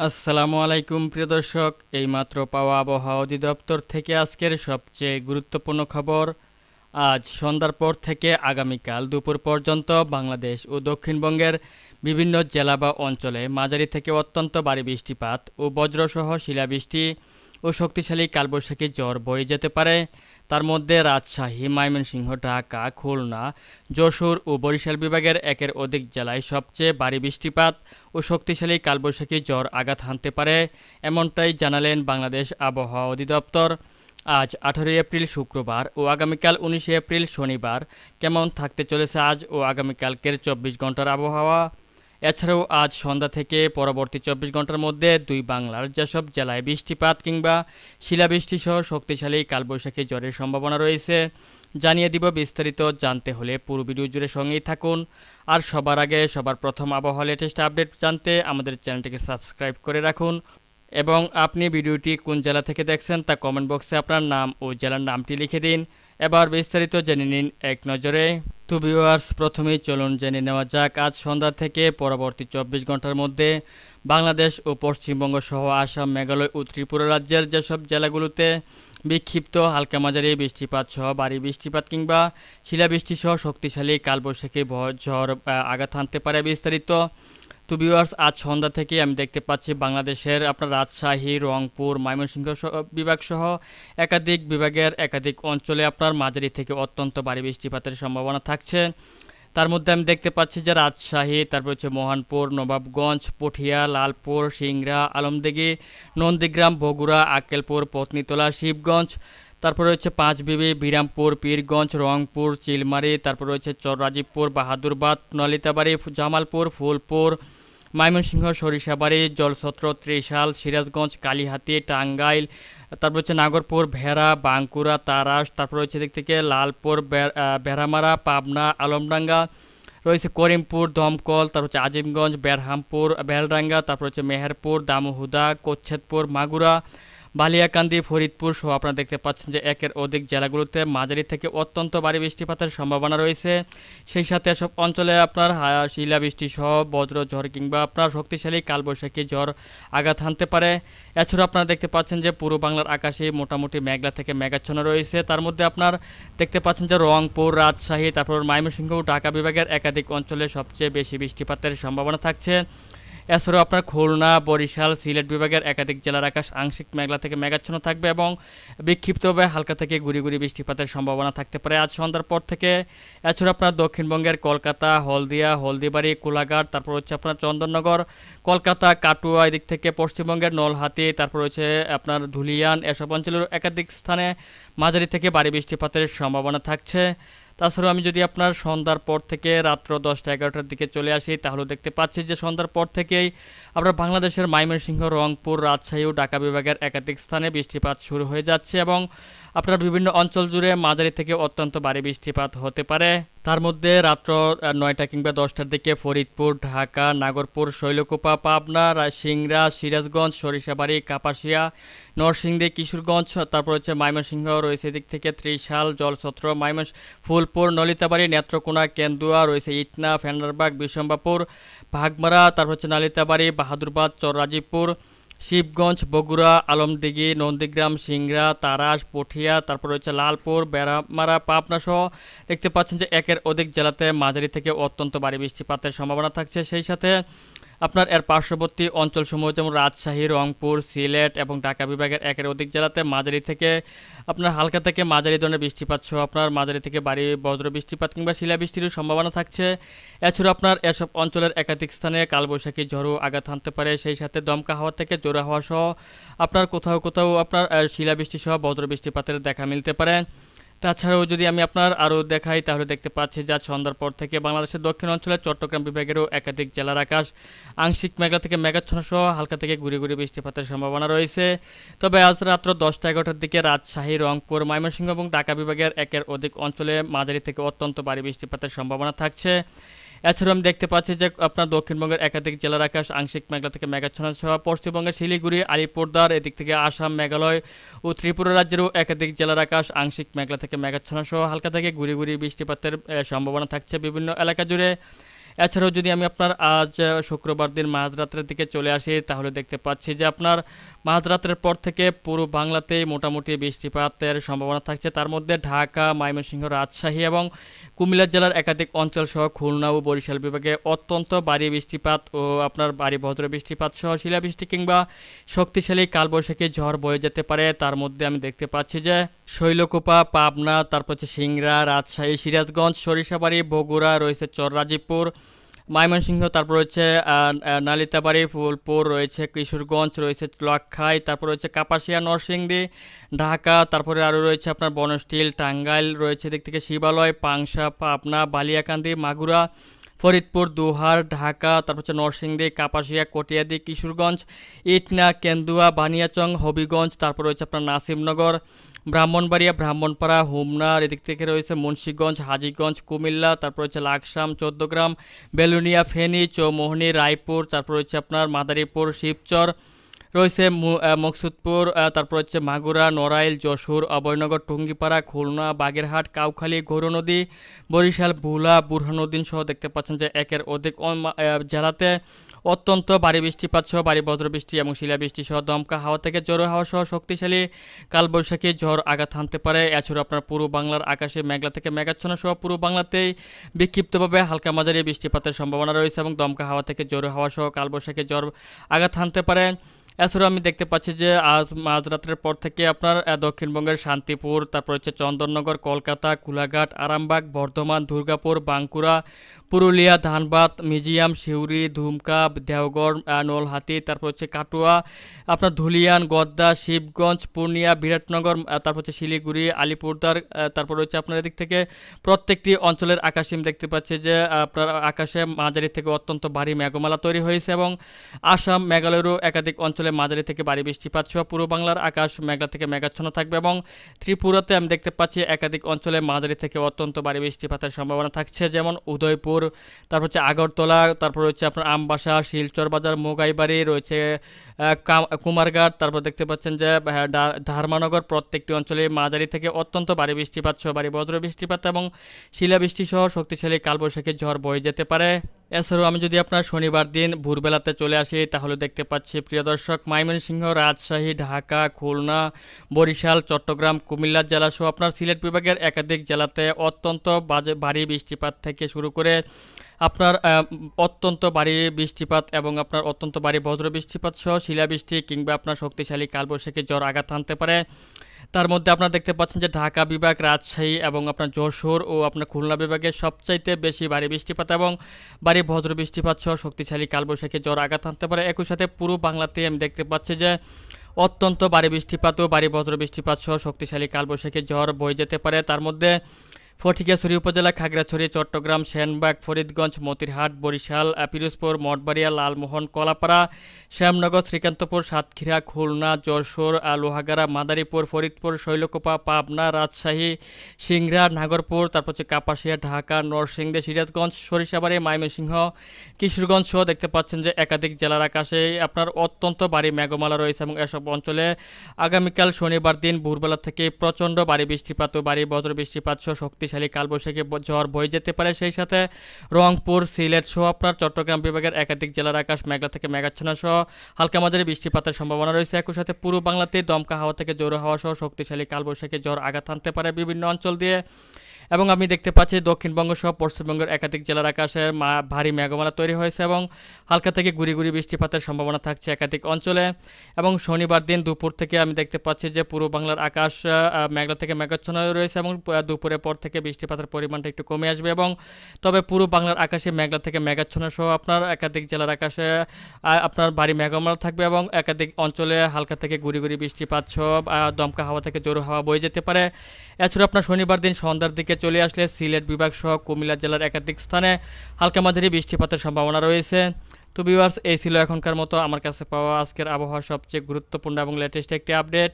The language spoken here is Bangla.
আসসালামু আলাইকুম প্রিয় দর্শক, এইমাত্র পাওয়া আবহাওয়া অধিদপ্তর থেকে আজকের সবচেয়ে গুরুত্বপূর্ণ খবর। আজ সন্ধ্যার পর থেকে আগামীকাল দুপুর পর্যন্ত বাংলাদেশ ও দক্ষিণবঙ্গের বিভিন্ন জেলা বা অঞ্চলে মাঝারি থেকে অত্যন্ত ভারী বৃষ্টিপাত ও বজ্রসহ শিলাবৃষ্টি ও শক্তিশালী কালবৈশাখী ঝড় বয়ে যেতে পারে। তার মধ্যে রাজশাহী, ময়মনসিংহ, ঢাকা, খুলনা, যশোর ও বরিশাল বিভাগের একের অধিক জেলায় সবচেয়ে ভারী বৃষ্টিপাত ও শক্তিশালী কালবৈশাখী ঝড় আঘাত হানতে পারে, এমনটাই জানালেন বাংলাদেশ আবহাওয়া অধিদপ্তর। আজ 18 এপ্রিল শুক্রবার ও আগামীকাল 19 এপ্রিল শনিবার কেমন থাকতে চলেছে আজ ও আগামীকালকের 24 ঘন্টার আবহাওয়া। এছাড়াও আজ সন্ধ্যা থেকে পরবর্তী 24 ঘন্টার মধ্যে দুই বাংলার যেসব জেলায় বৃষ্টিপাত কিংবা শিলাবৃষ্টি সহ শক্তিশালী কালবৈশাখী ঝড়ের সম্ভাবনা রয়েছে জানিয়ে দিব। বিস্তারিত জানতে হলে পুরো ভিডিও জুড়ে সঙ্গেই থাকুন। আর সবার আগে সবার প্রথম আবহাওয়া লেটেস্ট আপডেট জানতে আমাদের চ্যানেলটিকে সাবস্ক্রাইব করে রাখুন এবং আপনি ভিডিওটি কোন জেলা থেকে দেখছেন তা কমেন্ট বক্সে আপনার নাম ও জেলার নামটি লিখে দিন। এবার বিস্তারিত জেনে নিন এক নজরে। তো ভিউয়ার্স, প্রথমেই চলুন জেনে নেওয়া যাক আজ সন্ধ্যা থেকে পরবর্তী 24 ঘন্টার মধ্যে বাংলাদেশ ও পশ্চিমবঙ্গ সহ আসাম, মেঘালয় ও ত্রিপুরা রাজ্যের যেসব জেলাগুলোতে বিক্ষিপ্ত হালকা মাঝারি বৃষ্টিপাত সহ ভারী বৃষ্টিপাত কিংবা শিলাবৃষ্টি সহ শক্তিশালী কালবৈশাখী ঝড় আঘাত হানতে পারে। বিস্তারিত তো ভিউয়ার্স, আজ সন্ধ্যা থেকে আমি দেখতে পাচ্ছি বাংলাদেশের আপনার রাজশাহী, রংপুর, ময়মনসিংহ বিভাগ সহ একাধিক বিভাগের একাধিক অঞ্চলে আপনার মাঝারি থেকে অত্যন্ত ভারী বৃষ্টিপাতের সম্ভাবনা থাকছে। তার মধ্যে আমি দেখতে পাচ্ছি যে রাজশাহী, তারপর হচ্ছে মোহনপুর, নবাবগঞ্জ, পুঠিয়া, লালপুর, সিংড়া, আলমদিঘি, নন্দীগ্রাম, বগুড়া, আক্কেলপুর, পত্নীতলা, শিবগঞ্জ, তারপর রয়েছে পাঁচবিবি, বিরামপুর, পীরগঞ্জ, রংপুর, চিলমারি, তারপর রয়েছে চররাজীবপুর, বাহাদুরবাদ, নলিতাবাড়ি, জামালপুর, ফুলপুর, ময়মনসিংহ, সরিষাবাড়ি, জলছত্র, ত্রিশাল, সিরাজগঞ্জ, কালিহাতী, টাঙ্গাইল, তারপর হচ্ছে নাগরপুর, ভেড়া, বাঁকুড়া, তারাস, তারপর রয়েছে দিক থেকে লালপুর, বেড়ামারা, পাবনা, আলমডাঙ্গা, রয়েছে করিমপুর, দমকল, তারপর হচ্ছে আজিমগঞ্জ, বেরহামপুর, বেলডাঙ্গা, তারপর হচ্ছে মেহেরপুর, দামোহুদা, কোচ্ছেদপুর, মাগুরা, বালিয়াকান্দি, ফরিদপুর সহ আপনারা দেখতে পাচ্ছেন যে একের অধিক জেলাগুলোতে মাঝারি থেকে অত্যন্ত ভারী বৃষ্টিপাতের সম্ভাবনা রয়েছে। সেই সাথে এসব অঞ্চলে আপনার শিলাবৃষ্টি সহ বজ্র ঝড় কিংবা আপনার শক্তিশালী কালবৈশাখী ঝড় আঘাত হানতে পারে। এছাড়াও আপনারা দেখতে পাচ্ছেন যে পুরো বাংলার আকাশে মোটামুটি মেঘলা থেকে মেঘাচ্ছন্ন রয়েছে। তার মধ্যে আপনার দেখতে পাচ্ছেন যে রংপুর, রাজশাহী, তারপর ময়মনসিংহ, ঢাকা বিভাগের একাধিক অঞ্চলে সবচেয়ে বেশি বৃষ্টিপাতের সম্ভাবনা থাকছে। এছাড়াও আপনার খুলনা, বরিশাল, সিলেট বিভাগের একাধিক জেলার আকাশ আংশিক মেঘলা থেকে মেঘাচ্ছন্ন থাকবে এবং বিক্ষিপ্তভাবে হালকা থেকে গুড়ি গুড়ি বৃষ্টিপাতের সম্ভাবনা থাকতে পারে আজ সন্ধ্যার পর থেকে। এছাড়া আপনার দক্ষিণবঙ্গের কলকাতা, হলদিয়া, হলদিবাড়ি, কোলাঘাট, তারপর হচ্ছে আপনার চন্দননগর, কলকাতা, কাটুয়া, এদিক থেকে পশ্চিমবঙ্গের নলহাটি, তারপর হচ্ছে আপনার ধুলিয়ান, এসব অঞ্চলের একাধিক স্থানে মাঝারি থেকে ভারী বৃষ্টিপাতের সম্ভাবনা থাকছে। তাছাড়াও আমি যদি আপনার সন্ধ্যার পর থেকে রাত্র 10টা-11টার দিকে চলে আসি তাহলে দেখতে পাচ্ছি যে সন্ধ্যার পর থেকেই আমরা বাংলাদেশের ময়মনসিংহ, রংপুর, রাজশাহী ও ঢাকা বিভাগের একাধিক স্থানে বৃষ্টিপাত শুরু হয়ে যাচ্ছে এবং আপনার বিভিন্ন অঞ্চল জুড়ে মাঝারি থেকে অত্যন্ত ভারী বৃষ্টিপাত হতে পারে। তার মধ্যে রাত্র 9টা কিংবা 10টার দিকে ফরিদপুর, ঢাকা, নাগরপুর, শৈলকুপা, পাবনা, সিংড়া, সিরাজগঞ্জ, সরিষাবাড়ি, কাপাসিয়া, নরসিংদী, কিশোরগঞ্জ, তারপর হচ্ছে ময়মনসিংহ রয়েছে এদিক থেকে ত্রিশাল, জলছত্র, ফুলপুর, নলিতাবাড়ি, নেত্রকোনা, কেন্দুয়া, রয়েছে ইটনা, ফেন্ডারবাগ, বিশম্বাপুর, ভাগমারা, তারপর হচ্ছে নালিতাবাড়ি, বাহাদুরবাদ, চররাজীবপুর, শিবগঞ্জ, বগুড়া, আলমদিঘি, নন্দীগ্রাম, সিংড়া, তারাস, পুঠিয়া, তারপর রয়েছে লালপুর, বেড়ামারা, পাবনা সহ দেখতে পাচ্ছেন যে একের অধিক জেলাতে মাঝারি থেকে অত্যন্ত ভারী বৃষ্টিপাতের সম্ভাবনা থাকছে। সেই সাথে আপনার এর পার্শ্ববর্তী অঞ্চলসমূহ যেমন রাজশাহী, রংপুর, সিলেট এবং ঢাকা বিভাগের একের অধিক জেলাতে মাঝারি থেকে আপনার হালকা থেকে মাঝারি ধরনের বৃষ্টিপাত সহ আপনার মাঝারি থেকে ভারী বজ্র বৃষ্টিপাত কিংবা শিলাবৃষ্টির সম্ভাবনা থাকছে। এছাড়াও আপনার এসব অঞ্চলের একাধিক স্থানে কালবৈশাখী ঝড়ও আঘাত হানতে পারে। সেই সাথে দমকা হাওয়া থেকে জোড়া হাওয়া সহ আপনার কোথাও কোথাও আপনার শিলাবৃষ্টি সহ বজ্র বৃষ্টিপাতের দেখা মিলতে পারে। তাছাড়াও যদি আমি আপনার আরও দেখাই তাহলে দেখতে পাচ্ছি যে আজ সন্ধ্যার পর থেকে বাংলাদেশের দক্ষিণ অঞ্চলের চট্টগ্রাম বিভাগেরও একাধিক জেলার আকাশ আংশিক মেঘলা থেকে মেঘাচ্ছন্ন সহ হালকা থেকে গুড়ি গুড়ি বৃষ্টিপাতের সম্ভাবনা রয়েছে। তবে আজ রাত্র 10টা-11টার দিকে রাজশাহী, রংপুর, ময়মনসিংহ এবং ঢাকা বিভাগের একের অধিক অঞ্চলে মাঝারি থেকে অত্যন্ত ভারী বৃষ্টিপাতের সম্ভাবনা থাকছে। এছাড়াও আমি দেখতে পাচ্ছি যে আপনার দক্ষিণবঙ্গের একাধিক জেলার আকাশ আংশিক মেঘলা থেকে মেঘাচ্ছন্ন সহ পশ্চিমবঙ্গের শিলিগুড়ি, আলিপুরদুয়ার, এদিক থেকে আসাম, মেঘালয় ও ত্রিপুরা রাজ্যেরও একাধিক জেলার আকাশ আংশিক মেঘলা থেকে মেঘাচ্ছন্ন সহ হালকা থেকে গুড়ি গুড়ি বৃষ্টিপাতের সম্ভাবনা থাকছে বিভিন্ন এলাকা জুড়ে। এছাড়াও যদি আমি আপনার আজ শুক্রবার দিন মাঝরাতের দিকে চলে আসি, তাহলে দেখতে পাচ্ছি যে আপনার মাঝরাতের পর থেকে পুরো বাংলাতেই মোটামুটি বৃষ্টিপাতের সম্ভাবনা থাকছে। তার মধ্যে ঢাকা, ময়মনসিংহ, রাজশাহী এবং কুমিল্লা জেলার একাধিক অঞ্চল সহ খুলনা ও বরিশাল বিভাগে অত্যন্ত ভারী বৃষ্টিপাত ও আপনার ভারী বজ্র বৃষ্টিপাত সহ শিলাবৃষ্টি কিংবা শক্তিশালী কালবৈশাখী ঝড় বয়ে যেতে পারে। তার মধ্যে আমি দেখতে পাচ্ছি যে শৈলকুপা, পাবনা, তারপর হচ্ছে সিংড়া, রাজশাহী, সিরাজগঞ্জ, সরিষাবাড়ি, বগুড়া, রয়েছে চররাজীপুর, ময়মনসিংহ, তারপর রয়েছে নালিতাবাড়ি, ফুলপুর, রয়েছে কিশোরগঞ্জ, রয়েছে লাক্ষাই, তারপর রয়েছে কাপাসিয়া, নরসিংদী, ঢাকা, তারপরে আরও রয়েছে আপনার বনস্টিল, টাঙ্গাইল, রয়েছে দিক থেকে শিবালয়, পাংশা, পাবনা, বালিয়াকান্দি, মাগুরা, ফরিদপুর, দোহার, ঢাকা, তারপর হচ্ছে নরসিংদী, কাপাসিয়া, কটিয়াদি, কিশোরগঞ্জ, ইটনা, কেন্দুয়া, বানিয়াচং, হবিগঞ্জ, তারপর রয়েছে আপনার নাসিমনগর, ব্রাহ্মণবাড়িয়া, ব্রাহ্মণপাড়া, হোমনার, এদিক থেকে রয়েছে মুন্সিগঞ্জ, হাজীগঞ্জ, কুমিল্লা, তারপর রয়েছে লাকসাম, চৌদ্দগ্রাম, বেলুনিয়া, ফেনী, চৌমোহনী, রায়পুর, তারপর রয়েছে আপনার মাদারীপুর, শিবচর, রয়েছে মকসুদপুর, তারপর হচ্ছে মাগুরা, নড়াইল, যশোর, অভয়নগর, টুঙ্গিপাড়া, খুলনা, বাগেরহাট, কাউখালী, গৌরনদী, বরিশাল, ভোলা, বুরহানুদ্দিন সহ দেখতে পাচ্ছেন যে একের অধিক জেলাতে অত্যন্ত ভারী বৃষ্টিপাত সহ ভারী বজ্রবৃষ্টি এবং শিলাবৃষ্টি সহ দমকা হাওয়া থেকে জোরে হাওয়া সহ শক্তিশালী কালবৈশাখী ঝড় আঘাত হানতে পারে। এছাড়াও আপনার পুরো বাংলার আকাশে মেঘলা থেকে মেঘাচ্ছন্ন সহ পুরো বাংলাতেই বিক্ষিপ্তভাবে হালকা মাঝারি বৃষ্টিপাতের সম্ভাবনা রয়েছে এবং দমকা হাওয়া থেকে জোরে হাওয়া সহ কালবৈশাখী ঝড় আঘাত হানতে পারে। এছাড়াও আমি দেখতে পাচ্ছি যে আজ মাঝরাতের পর থেকে আপনার দক্ষিণবঙ্গের শান্তিপুর, তারপর হচ্ছে চন্দননগর, কলকাতা, কোলাঘাট, আরামবাগ, বর্ধমান, দুর্গাপুর, বাঁকুড়া, পুরুলিয়া, ধানবাদ, মিজিয়াম, সিউড়ি, ধুমকা, দেওঘর, নলহাটি, তারপর হচ্ছে কাটুয়া, আপনার ধুলিয়ান, গদ্দা, শিবগঞ্জ, পূর্ণিয়া, বিরাটনগর, তারপর হচ্ছে শিলিগুড়ি, আলিপুরদার, তারপর হচ্ছে আপনার এদিক থেকে প্রত্যেকটি অঞ্চলের আকাশে আমি দেখতে পাচ্ছি যে আপনার আকাশে মাঝারি থেকে অত্যন্ত ভারী মেঘমালা তৈরি হয়েছে এবং আসাম, মেঘালয়েরও একাধিক অঞ্চলে মাঝারি থেকে ভারী বৃষ্টিপাত সহ পুরো বাংলার আকাশ মেঘলা থেকে মেঘাচ্ছন্ন থাকবে এবং ত্রিপুরাতে আমি দেখতে পাচ্ছি একাধিক অঞ্চলে মাঝারি থেকে অত্যন্ত ভারী বৃষ্টিপাতের সম্ভাবনা থাকছে, যেমন উদয়পুর, তারপর হচ্ছে আগরতলা, তারপর হচ্ছে আপনার আমবাসা, শিলচর বাজার, মোগাইবাড়ি, রয়েছে কুমারঘাট, তারপর দেখতে পাচ্ছেন যে ধারমানগর, প্রত্যেকটি অঞ্চলে মাঝারি থেকে অত্যন্ত ভারী বৃষ্টিপাত সহ ভারী বজ্র বৃষ্টিপাত এবং শিলাবৃষ্টি সহ শক্তিশালী কালবৈশাখী ঝড় বয়ে যেতে পারে। এছাড়াও আমি যদি আপনার শনিবার দিন ভোরবেলাতে চলে আসি, তাহলে দেখতে পাচ্ছি প্রিয় দর্শক, ময়মনসিংহ, রাজশাহী, ঢাকা, খুলনা, বরিশাল, চট্টগ্রাম, কুমিল্লা জেলা সহ আপনার সিলেট বিভাগের একাধিক জেলাতে অত্যন্ত ভারী বৃষ্টিপাত থেকে শুরু করে আপনার অত্যন্ত ভারী বৃষ্টিপাত এবং আপনার অত্যন্ত ভারী বজ্র বৃষ্টিপাত সহ শিলাবৃষ্টি কিংবা আপনার শক্তিশালী কালবৈশাখী ঝড় আঘাত হানতে পারে। তার মধ্যে আপনারা দেখতে পাচ্ছেন যে ঢাকা বিভাগ, রাজশাহী এবং আপনার যশোর ও আপনার খুলনা বিভাগে সবচাইতে বেশি ভারী বৃষ্টিপাত এবং ভারী বজ্র বৃষ্টিপাত সহ শক্তিশালী কালবৈশাখী ঝড় আঘাত হানতে পারে। একই সাথে পুরো বাংলাতে আমি দেখতে পাচ্ছি যে অত্যন্ত ভারী বৃষ্টিপাত ও ভারী বজ্র বৃষ্টিপাত সহ শক্তিশালী কালবৈশাখী ঝড় বয়ে যেতে পারে। তার মধ্যে ফটিকছড়ি উপজেলা, খাগড়াছড়ি, চট্টগ্রাম, সেনবাগ, ফরিদগঞ্জ, মতিরহাট, বরিশাল, পিরোজপুর, মঠবাড়িয়া, লালমোহন, কলাপাড়া, শ্যামনগর, শ্রীকান্তপুর, সাতক্ষীরা, খুলনা, যশোর, লোহাগাড়া, মাদারীপুর, ফরিদপুর, শৈলকুপা, পাবনা, রাজশাহী, সিংড়া, নাগরপুর, তারপর হচ্ছে কাপাসিয়া, ঢাকা, নরসিংদী, সিরাজগঞ্জ, সরিষাবাড়ি, ময়মনসিংহ, কিশোরগঞ্জ সহ দেখতে পাচ্ছেন যে একাধিক জেলার আকাশে আপনার অত্যন্ত ভারী মেঘমালা রয়েছে এবং এসব অঞ্চলে আগামীকাল শনিবার দিন ভোরবেলা থেকে প্রচণ্ড ভারী বৃষ্টিপাত ও ভারী বজ্র বৃষ্টিপাত সহ শক্তিশালী কালবৈশাখী ঝড় বয়ে যেতে পারে। সেই সাথে রংপুর, সিলেট সহ আপনার চট্টগ্রাম বিভাগের একাধিক জেলার আকাশ মেঘলা থেকে মেঘাচ্ছন্ন সহ হালকা মাঝারি বৃষ্টিপাতের সম্ভাবনা রয়েছে। একই সাথে পুরো বাংলাতে দমকা হাওয়া থেকে জোর হাওয়া সহ শক্তিশালী কালবৈশাখী ঝড় আঘাত হানতে পারে বিভিন্ন অঞ্চল দিয়ে এবং আমি দেখতে পাচ্ছি দক্ষিণবঙ্গ সহ পশ্চিমবঙ্গের একাধিক জেলার আকাশে ভারী মেঘমালা তৈরি হয়েছে এবং হালকা থেকে গুড়ি গুড়ি বৃষ্টিপাতের সম্ভাবনা থাকছে একাধিক অঞ্চলে এবং শনিবার দিন দুপুর থেকে আমি দেখতে পাচ্ছি যে পুরো বাংলার আকাশ মেঘলা থেকে মেঘাচ্ছন্ন রয়েছে এবং দুপুরের পর থেকে বৃষ্টিপাতের পরিমাণটা একটু কমে আসবে এবং তবে পুরো বাংলার আকাশে মেঘলা থেকে মেঘাচ্ছন্ন সহ আপনার একাধিক জেলার আকাশে আপনার ভারী মেঘমালা থাকবে এবং একাধিক অঞ্চলে হালকা থেকে গুড়ি গুড়ি বৃষ্টিপাত সহ দমকা হাওয়া থেকে জোর হাওয়া বয়ে যেতে পারে। এছাড়া আপনার শনিবার দিন সন্ধ্যার দিকে চলে আসলে সিলেট বিভাগ সহ কুমিল্লা জেলার একাধিক স্থানে হালকা মাঝারি বৃষ্টিপাতের সম্ভাবনা রয়েছে। তো ভিউয়ার্স, এই ছিল এখনকার মতো আমার কাছে পাওয়া আজকের আবহাওয়ার সবচেয়ে গুরুত্বপূর্ণ এবং লেটেস্ট একটি আপডেট।